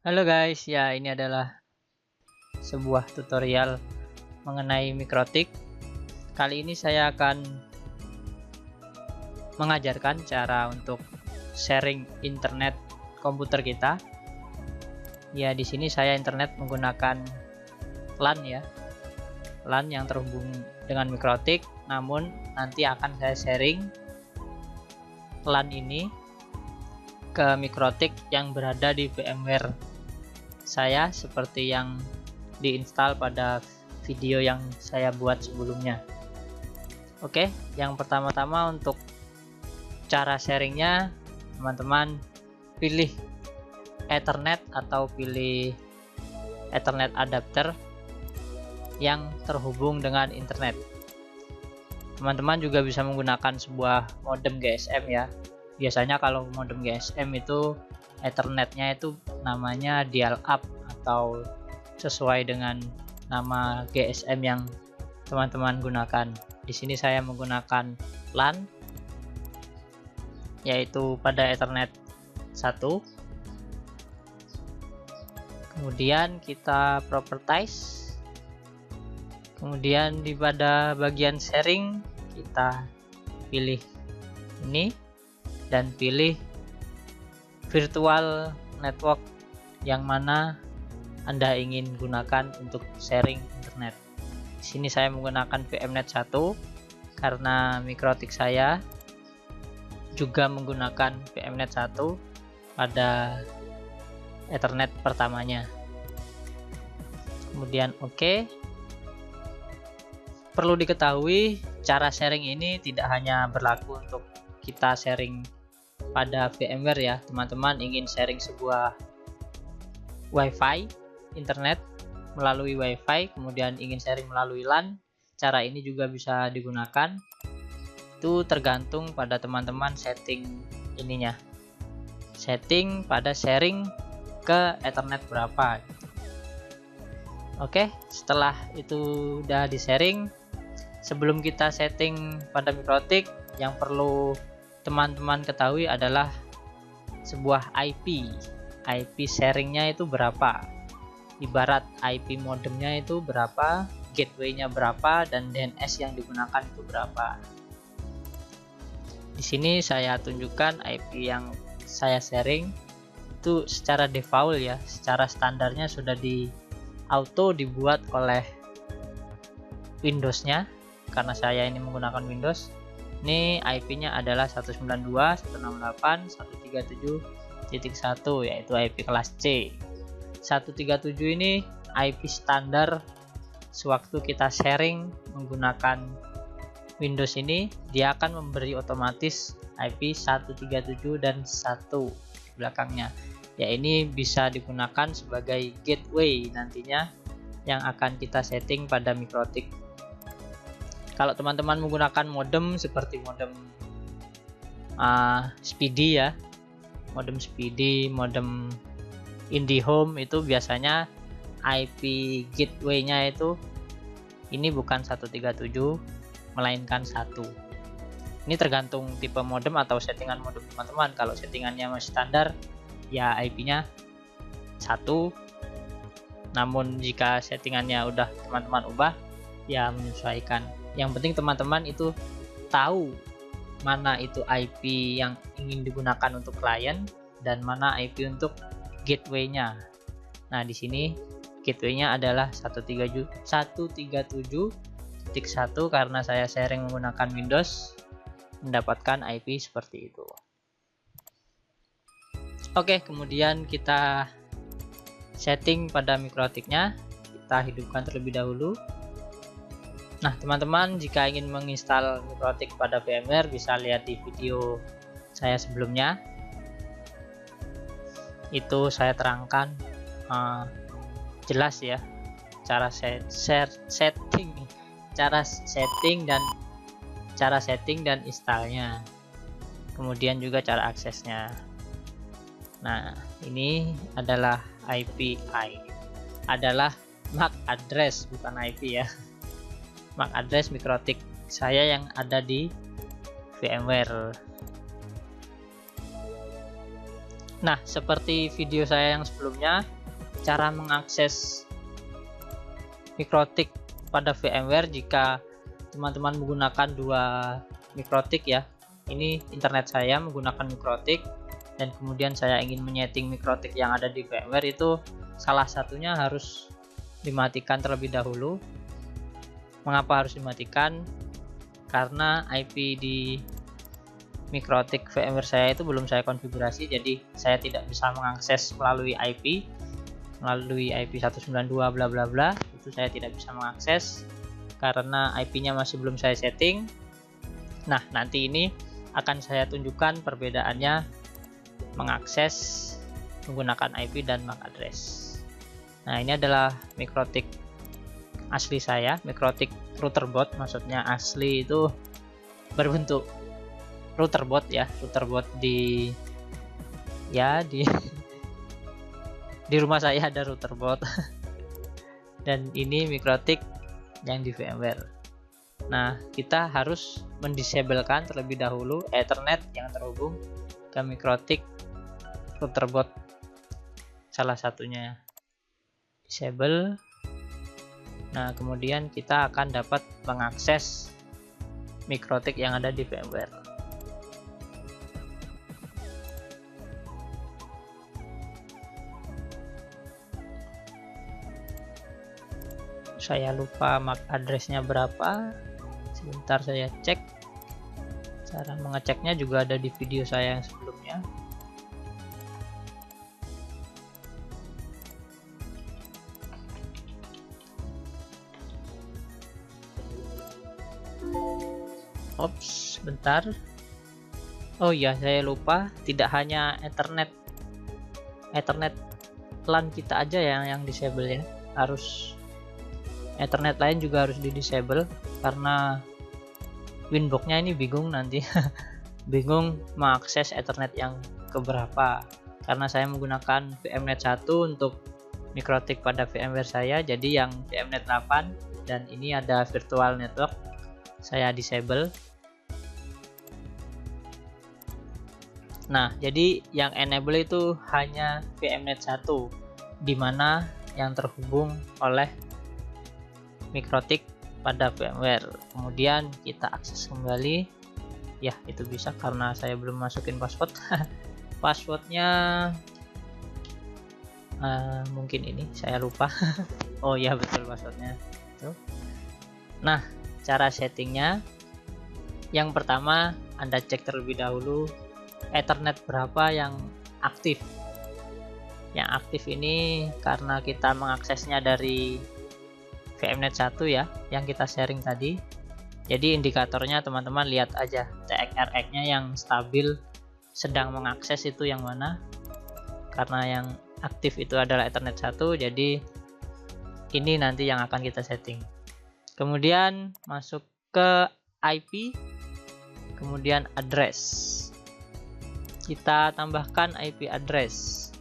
Halo guys, ya ini adalah sebuah tutorial mengenai mikrotik. Kali ini saya akan mengajarkan cara untuk sharing internet komputer kita. Ya, di sini saya internet menggunakan LAN ya. LAN yang terhubung dengan mikrotik, namun nanti akan saya sharing LAN ini ke mikrotik yang berada di VMware saya seperti yang diinstal pada video yang saya buat sebelumnya. Oke, yang pertama-tama untuk cara sharingnya, teman-teman pilih Ethernet atau pilih Ethernet adapter yang terhubung dengan internet. Teman-teman juga bisa menggunakan sebuah modem GSM ya. Biasanya kalau modem GSM itu Ethernetnya itu namanya dial up atau sesuai dengan nama GSM yang teman-teman gunakan. Di sini saya menggunakan LAN yaitu pada Ethernet 1. Kemudian kita properties. Kemudian pada bagian sharing kita pilih ini dan pilih virtual network yang mana Anda ingin gunakan untuk sharing internet. Di sini saya menggunakan VMnet 1 karena mikrotik saya juga menggunakan VMnet 1 pada Ethernet pertamanya. Kemudian oke. Perlu diketahui cara sharing ini tidak hanya berlaku untuk kita sharing pada VMware ya, teman-teman ingin sharing sebuah WiFi internet melalui WiFi, kemudian ingin sharing melalui LAN, cara ini juga bisa digunakan. Itu tergantung pada teman-teman setting ininya, setting pada sharing ke Ethernet berapa. Oke, setelah itu udah di sharing, sebelum kita setting pada mikrotik, yang perlu teman-teman ketahui adalah sebuah IP sharingnya itu berapa, ibarat IP modemnya itu berapa, gateway-nya berapa, dan DNS yang digunakan itu berapa. Di sini saya tunjukkan IP yang saya sharing itu secara default ya, secara standarnya sudah auto dibuat oleh Windows-nya, karena saya ini menggunakan Windows. Ini IP-nya adalah 192.168.137.1 yaitu IP kelas C. 137 ini IP standar sewaktu kita sharing menggunakan Windows ini, dia akan memberi otomatis IP 137 dan 1 di belakangnya. Ya, ini bisa digunakan sebagai gateway nantinya yang akan kita setting pada mikrotik. Kalau teman-teman menggunakan modem seperti modem Speedy ya, modem Speedy, modem IndiHome, itu biasanya IP gateway-nya itu ini bukan 137 melainkan 1. Ini tergantung tipe modem atau settingan modem teman-teman. Kalau settingannya masih standar ya IP-nya 1. Namun jika settingannya udah teman-teman ubah ya menyesuaikan. Yang penting teman-teman itu tahu mana itu IP yang ingin digunakan untuk klien dan mana IP untuk gateway-nya. Nah, di sini gateway-nya adalah 137.1 karena saya sharing menggunakan Windows, mendapatkan IP seperti itu. Oke, kemudian kita setting pada mikrotiknya, kita hidupkan terlebih dahulu. Nah, teman-teman jika ingin menginstal mikrotik pada VMware bisa lihat di video saya sebelumnya. Itu saya terangkan jelas ya cara setting dan installnya. Kemudian juga cara aksesnya. Nah, ini adalah adalah MAC address bukan IP ya. MAC address mikrotik saya yang ada di VMware. Nah, seperti video saya yang sebelumnya, cara mengakses MikroTik pada VMware jika teman-teman menggunakan dua MikroTik ya. Ini internet saya menggunakan MikroTik, dan kemudian saya ingin menyeting MikroTik yang ada di VMware, itu salah satunya harus dimatikan terlebih dahulu. Mengapa harus dimatikan? Karena IP di MikroTik VMware saya itu belum saya konfigurasi, jadi saya tidak bisa mengakses melalui IP 192 bla bla bla. Itu saya tidak bisa mengakses karena IP-nya masih belum saya setting. Nah, nanti ini akan saya tunjukkan perbedaannya mengakses menggunakan IP dan MAC address. Nah, ini adalah MikroTik asli saya, MikroTik routerboard, maksudnya asli itu berbentuk routerboard ya, routerboard di di rumah saya ada routerboard. Dan ini MikroTik yang di VMware. Nah, kita harus mendisablekan terlebih dahulu Ethernet yang terhubung ke MikroTik routerboard, salah satunya disable. Nah, kemudian kita akan dapat mengakses MikroTik yang ada di VMware. Saya lupa MAC address-nya berapa. Sebentar saya cek. Cara mengeceknya juga ada di video saya yang sebelumnya. Ops, bentar. Oh iya, saya lupa. Tidak hanya Ethernet LAN kita aja yang disable ya. Harus Ethernet lain juga harus di disable, karena Winbox-nya ini bingung nanti. Bingung mengakses Ethernet yang keberapa, karena saya menggunakan VMnet 1 untuk MikroTik pada VMware saya, jadi yang VMnet 8 dan ini ada virtual network saya disable. Nah, jadi yang enable itu hanya VMnet 1, dimana yang terhubung oleh MikroTik pada VMware. Kemudian kita akses kembali ya, itu bisa karena saya belum masukin password. Passwordnya mungkin ini saya lupa. Oh ya, betul passwordnya tuh. Nah, cara settingnya yang pertama Anda cek terlebih dahulu Ethernet berapa yang aktif. Yang aktif ini karena kita mengaksesnya dari VMnet 1 ya, yang kita sharing tadi. Jadi indikatornya teman-teman lihat aja, TXRX-nya yang stabil sedang mengakses itu yang mana. Karena yang aktif itu adalah Ethernet 1, jadi ini nanti yang akan kita setting. Kemudian masuk ke IP, kemudian address. Kita tambahkan IP address.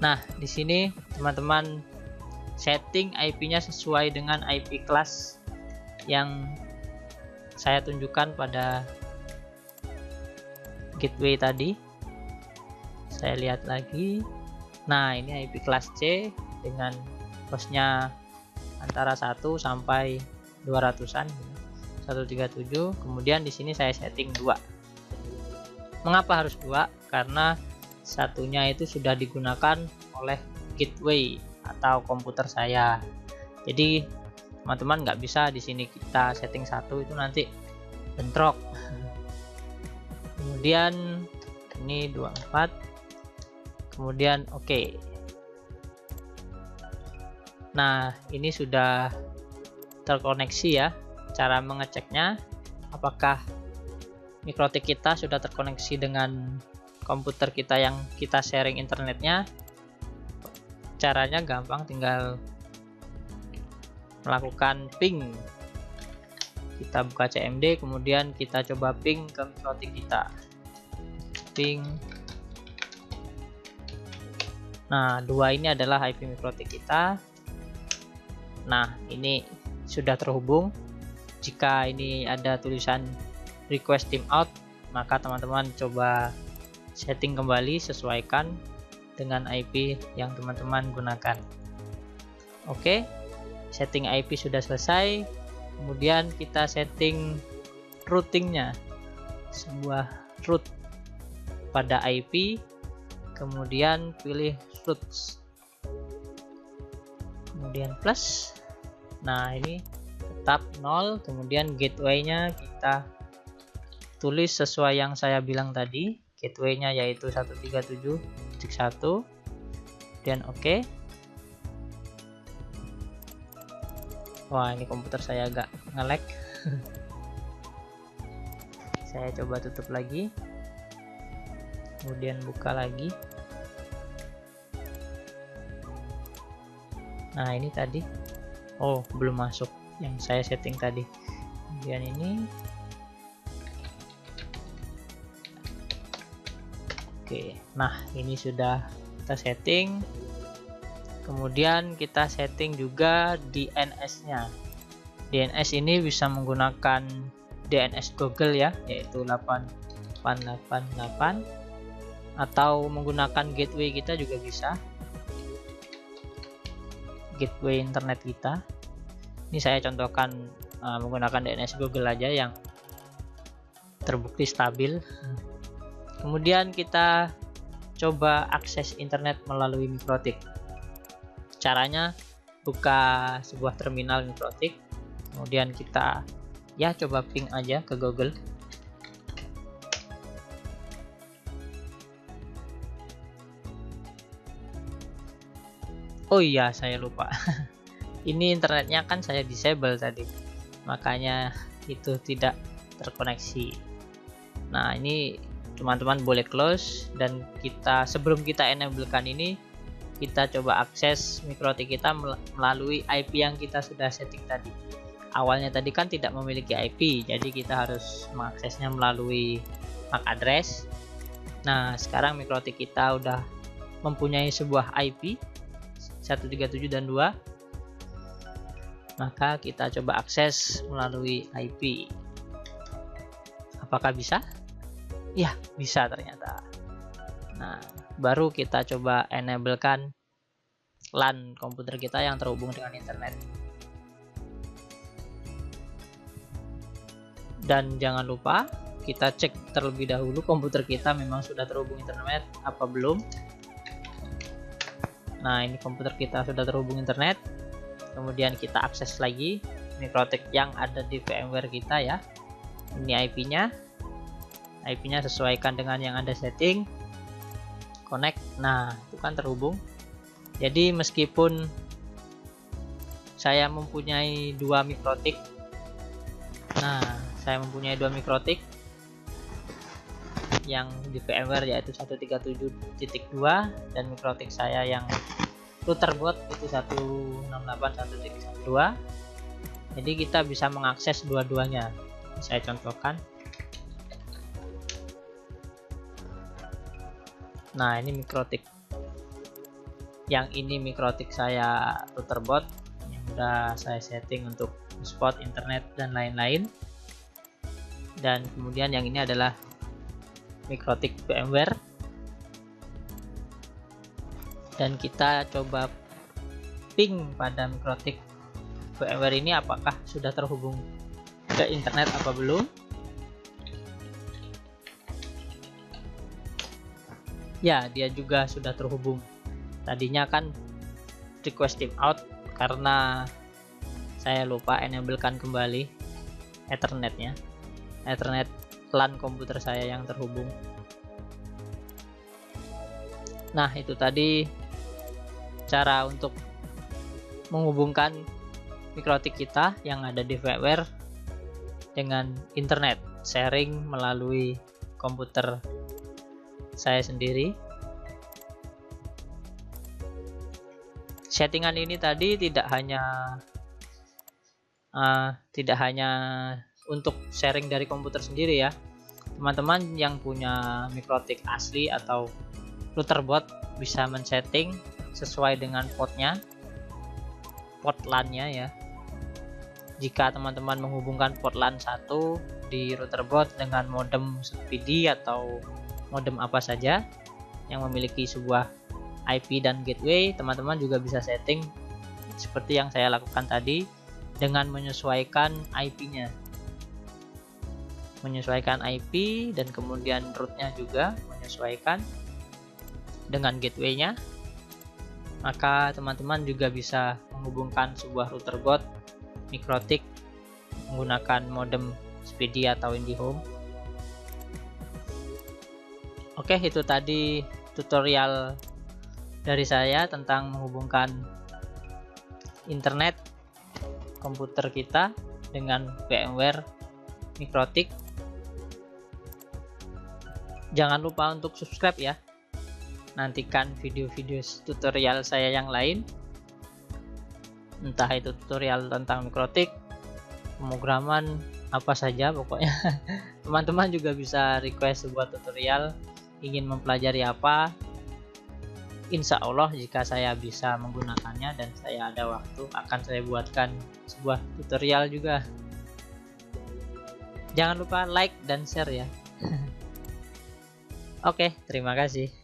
Nah, di sini teman-teman setting IP-nya sesuai dengan IP kelas yang saya tunjukkan pada gateway tadi. Saya lihat lagi. Nah, ini IP kelas C dengan hostnya antara 1 sampai 200-an, 137. Kemudian di sini saya setting 2. Mengapa harus 2? Karena satunya itu sudah digunakan oleh gateway atau komputer saya. Jadi teman-teman nggak bisa di sini kita setting 1, itu nanti bentrok. Kemudian ini 24. Kemudian oke. Nah, ini sudah terkoneksi ya. Cara mengeceknya apakah MikroTik kita sudah terkoneksi dengan komputer kita yang kita sharing internetnya. Caranya gampang, tinggal melakukan ping. Kita buka CMD, kemudian kita coba ping ke MikroTik kita. Ping. Nah, 2 ini adalah IP MikroTik kita. Nah, ini sudah terhubung. Jika ini ada tulisan request timeout, maka teman-teman coba setting kembali, sesuaikan dengan IP yang teman-teman gunakan. Oke, setting IP sudah selesai. Kemudian kita setting routingnya, sebuah root pada IP, kemudian pilih routes, kemudian plus. Nah, ini tetap 0. Kemudian gateway-nya kita tulis sesuai yang saya bilang tadi. Gateway-nya yaitu 137.1, dan oke. Wah, ini komputer saya agak nge-lag. Saya coba tutup lagi, kemudian buka lagi. Nah, ini tadi, oh belum masuk yang saya setting tadi. Kemudian ini, oke. Nah, ini sudah kita setting. Kemudian kita setting juga DNS-nya. DNS ini bisa menggunakan DNS Google ya, yaitu 8888, atau menggunakan gateway kita juga bisa. Gateway internet kita. Ini saya contohkan menggunakan DNS Google aja yang terbukti stabil. Kemudian kita coba akses internet melalui MikroTik. Caranya buka sebuah terminal MikroTik, kemudian kita ya coba ping aja ke Google. Oh iya, saya lupa. Ini internetnya kan saya disable tadi, makanya itu tidak terkoneksi. Nah, ini teman-teman boleh close, dan kita sebelum kita enablekan ini, kita coba akses MikroTik kita melalui IP yang kita sudah setting tadi. Awalnya tadi kan tidak memiliki IP, jadi kita harus mengaksesnya melalui MAC address. Nah, sekarang MikroTik kita udah mempunyai sebuah IP 137 dan 2. Maka kita coba akses melalui IP. Apakah bisa? Ya, bisa ternyata. Nah, baru kita coba enablekan LAN komputer kita yang terhubung dengan internet. Dan jangan lupa kita cek terlebih dahulu komputer kita memang sudah terhubung internet apa belum. Nah, ini komputer kita sudah terhubung internet. Kemudian kita akses lagi MikroTik yang ada di VMware kita ya. Ini IP-nya. IP-nya sesuaikan dengan yang Anda setting. Connect. Nah, itu kan terhubung. Jadi meskipun saya mempunyai dua MikroTik, saya mempunyai dua MikroTik yang di VMware yaitu 137.2, dan MikroTik saya yang routerboard itu 168.1.2. Jadi kita bisa mengakses dua-duanya. Saya contohkan. Nah, ini MikroTik. Yang ini MikroTik saya routerboard yang sudah saya setting untuk hotspot, internet, dan lain-lain. Dan kemudian yang ini adalah MikroTik VMware. Dan kita coba ping pada MikroTik VMware ini apakah sudah terhubung ke internet apa belum. Ya, dia juga sudah terhubung. Tadinya kan request timeout karena saya lupa enablekan kembali Ethernetnya. Ethernet LAN komputer saya yang terhubung. Nah, itu tadi cara untuk menghubungkan MikroTik kita yang ada di VMware dengan internet, sharing melalui komputer saya sendiri. Settingan ini tadi tidak hanya untuk sharing dari komputer sendiri ya. Teman-teman yang punya MikroTik asli atau routerboard bisa men-setting sesuai dengan portnya, port LAN-nya ya. Jika teman-teman menghubungkan port LAN 1 di routerboard dengan modem SPD atau modem apa saja yang memiliki sebuah IP dan gateway, teman-teman juga bisa setting seperti yang saya lakukan tadi dengan menyesuaikan IP-nya. Menyesuaikan IP dan kemudian root-nya juga menyesuaikan dengan gateway-nya. Maka teman-teman juga bisa menghubungkan sebuah router boot MikroTik menggunakan modem Speedy atau IndiHome. Oke, itu tadi tutorial dari saya tentang menghubungkan internet komputer kita dengan VMware MikroTik. Jangan lupa untuk subscribe ya. Nantikan video-video tutorial saya yang lain, entah itu tutorial tentang MikroTik, pemrograman, apa saja pokoknya. Teman-teman juga bisa request sebuah tutorial, ingin mempelajari apa. Insya Allah jika saya bisa menggunakannya dan saya ada waktu, akan saya buatkan sebuah tutorial juga. Jangan lupa like dan share ya. Oke, terima kasih.